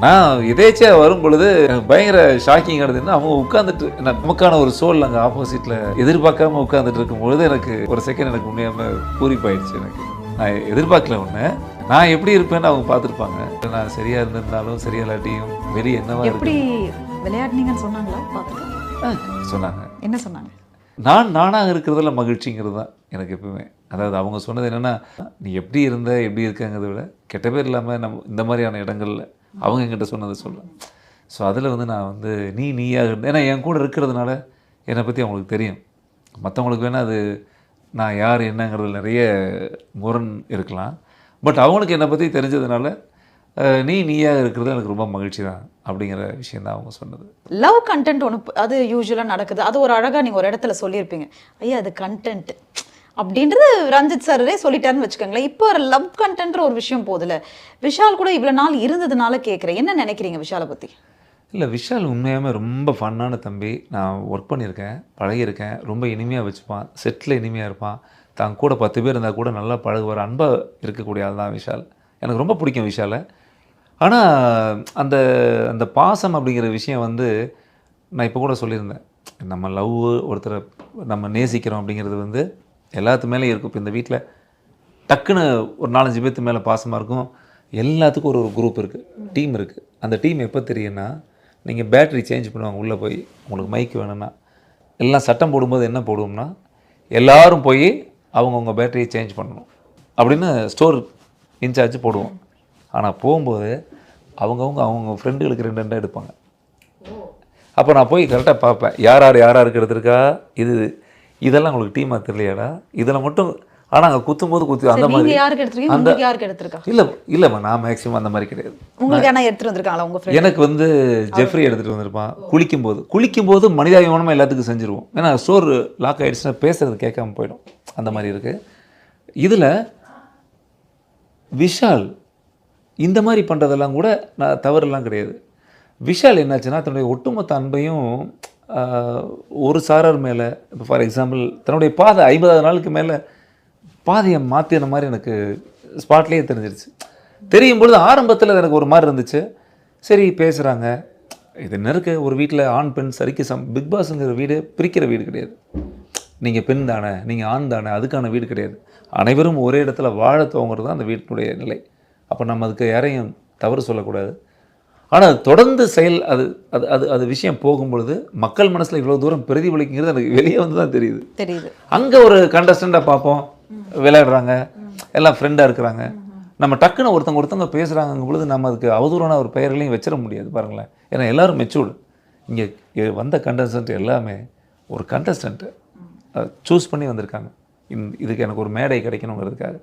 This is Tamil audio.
நான் எதேச்சியாக வரும் பொழுது பயங்கர ஷாக்கிங் ஆனதுன்னா அவங்க உட்காந்துட்டு நமக்கான ஒரு சோல் அங்கே ஆப்போசிட்டில் எதிர்பார்க்காம உட்காந்துட்டு இருக்கும் பொழுது எனக்கு ஒரு செகண்ட் எனக்கு உண்மையாக பூரிப்பாயிடுச்சு. எனக்கு நான் எதிர்பார்க்கல ஒன்று, நான் எப்படி இருப்பேன்னு அவங்க பார்த்துருப்பாங்க. நான் சரியாக இருந்திருந்தாலும் சரியா இல்லாட்டியும் வெளியே என்னவா எப்படி விளையாடுனீங்கன்னு சொன்னாங்களா? பார்த்துட்டு சொன்னாங்க. என்ன சொன்னாங்க? நானாக இருக்கிறதுல மகிழ்ச்சிங்கிறது தான் எனக்கு எப்பவுமே. அதாவது அவங்க சொன்னது என்னென்னா, நீ எப்படி இருந்த எப்படி இருக்கங்கிறத விட கெட்ட பேர் இல்லாமல் நம்ம இந்த மாதிரியான இடங்களில் அவங்க என்கிட்ட சொன்னதை சொல்கிறேன். ஸோ அதில் வந்து நான் வந்து நீயாக இருந்த, ஏன்னா என் கூட இருக்கிறதுனால என்னை பற்றி அவங்களுக்கு தெரியும். மற்றவங்களுக்கு வேணால் அது நான் யார் என்னங்கிறதுல நிறைய முரண் இருக்கலாம். பட் அவங்களுக்கு என்னை பற்றி தெரிஞ்சதுனால நீயாக இருக்கிறது எனக்கு ரொம்ப மகிழ்ச்சி தான் அப்படிங்கிற விஷயம் தான் அவங்க சொன்னது. லவ் கண்டென்ட் ஒன்று அது யூஸ்வலாக நடக்குது. அது ஒரு அழகாக நீங்கள் ஒரு இடத்துல சொல்லியிருப்பீங்க, ஐயா அது கண்டென்ட் அப்படின்றது ரஞ்சித் சாரே சொல்லிட்டாருன்னு வச்சுக்கோங்களேன். இப்போ லவ் கண்டென்ட்ற ஒரு விஷயம் போதில்ல. விஷால் கூட இவ்வளோ நாள் இருந்ததுனால கேட்குறேன், என்ன நினைக்கிறீங்க விஷாலை பற்றி? இல்லை, விஷால் உண்மையாகவே ரொம்ப ஃபன்னான தம்பி. நான் ஒர்க் பண்ணியிருக்கேன், பழகியிருக்கேன். ரொம்ப இனிமையாக வச்சுப்பான், செட்டில் இனிமையாக இருப்பான். தான் கூட 10 பேர் இருந்தால் கூட நல்லா பழகுவார், அன்பாக இருக்கக்கூடிய ஆள் தான் விஷால். எனக்கு ரொம்ப பிடிக்கும் விஷாலை. ஆனால் அந்த அந்த பாசம் அப்படிங்கிற விஷயம் வந்து நான் இப்போ கூட சொல்லியிருந்தேன். நம்ம லவ் ஒருத்தரை நம்ம நேசிக்கிறோம் அப்படிங்கிறது வந்து எல்லாத்து மேலேயும் இருக்கும். இப்போ இந்த வீட்டில் டக்குன்னு ஒரு 4-5 பேர்த்து மேலே பாசமாக இருக்கும். எல்லாத்துக்கும் ஒரு குரூப் இருக்குது, டீம் இருக்குது. அந்த டீம் எப்போ தெரியும்னா, நீங்கள் பேட்ரி சேஞ்ச் பண்ணுவாங்க உள்ளே போய், உங்களுக்கு மைக் வேணும்னா எல்லாம் சட்டம் போடும்போது என்ன போடுவோம்னா, எல்லோரும் போய் அவங்கவுங்க பேட்டரியை சேஞ்ச் பண்ணணும் அப்படின்னு ஸ்டோர் இன்சார்ஜ் போடுவோம். ஆனால் போகும்போது அவங்க ஃப்ரெண்டுகளுக்கு 2 எடுப்பாங்க. அப்போ நான் போய் கரெக்டாக பார்ப்பேன், யாருக்கு எடுத்திருக்கா, இதெல்லாம் உங்களுக்கு டீமாக தெரியலையாடா, இதில் மட்டும். ஆனால் அங்கே குத்தும்போது அந்த மாதிரி யாருக்கு எடுத்திருக்கா இல்லைம்மா, நான் மேக்ஸிமம் அந்த மாதிரி கிடையாது. உங்களுக்கு ஆனால் எடுத்துகிட்டு வந்திருக்காங்களா உங்கள் ஃப்ரெண்ட்? எனக்கு வந்து ஜெஃப்ரி எடுத்துகிட்டு வந்திருப்பான். குளிக்கும்போது மனிதாபிமானமாக எல்லாத்துக்கும் செஞ்சுருவோம். ஏன்னா ஸ்டோர் லாக் ஆகிடுச்சுன்னா பேசுறது கேட்காம போயிடும், அந்த மாதிரி இருக்குது. இதில் விஷால் இந்த மாதிரி பண்ணுறதெல்லாம் கூட நான் தவறுலாம் கிடையாது. விஷால் என்னாச்சுன்னா, தன்னுடைய ஒட்டுமொத்த அன்பையும் ஒரு சாரர் மேலே, இப்போ ஃபார் எக்ஸாம்பிள் தன்னுடைய பாதை 50 நாளுக்கு மேலே பாதையை மாற்றின மாதிரி எனக்கு ஸ்பாட்லேயே தெரிஞ்சிருச்சு. தெரியும் பொழுது ஆரம்பத்தில் எனக்கு ஒரு மாதிரி இருந்துச்சு. சரி பேசுகிறாங்க, இது நெருக்க ஒரு வீட்டில் ஆண் பெண் சரிக்கு பிக் பாஸுங்கிற வீடு பிரிக்கிற வீடு கிடையாது. நீங்கள் பெண் தானே, நீங்கள் ஆண் தானே, அதுக்கான வீடு கிடையாது. அனைவரும் ஒரே இடத்துல வாழ துவங்குறது தான் அந்த வீட்டினுடைய நிலை. அப்போ நம்ம அதுக்கு யாரையும் தவறு சொல்லக்கூடாது. ஆனால் தொடர்ந்து செயல் அது அது அது அது விஷயம் போகும்பொழுது மக்கள் மனசில் இவ்வளோ தூரம் பிரதிபலிக்கிறது எனக்கு வெளியே வந்து தான் தெரியுது. அங்கே ஒரு கண்டஸ்டண்ட்டாக பார்ப்போம், விளையாடுறாங்க, எல்லாம் ஃப்ரெண்டாக இருக்கிறாங்க. நம்ம டக்குன்னு ஒருத்தவங்க பேசுகிறாங்க பொழுது நம்ம அதுக்கு அவதூறான ஒரு பெயர்களையும் வச்சிட முடியாது பாருங்களேன். ஏன்னா எல்லோரும் மெச்சூர்டு. இங்கே வந்த கண்டஸ்டன்ட் எல்லாமே ஒரு கண்டஸ்டண்ட்டு சூஸ் பண்ணி வந்திருக்காங்க. இதுக்கு எனக்கு ஒரு மேடை கிடைக்கணுங்கிறதுக்காக.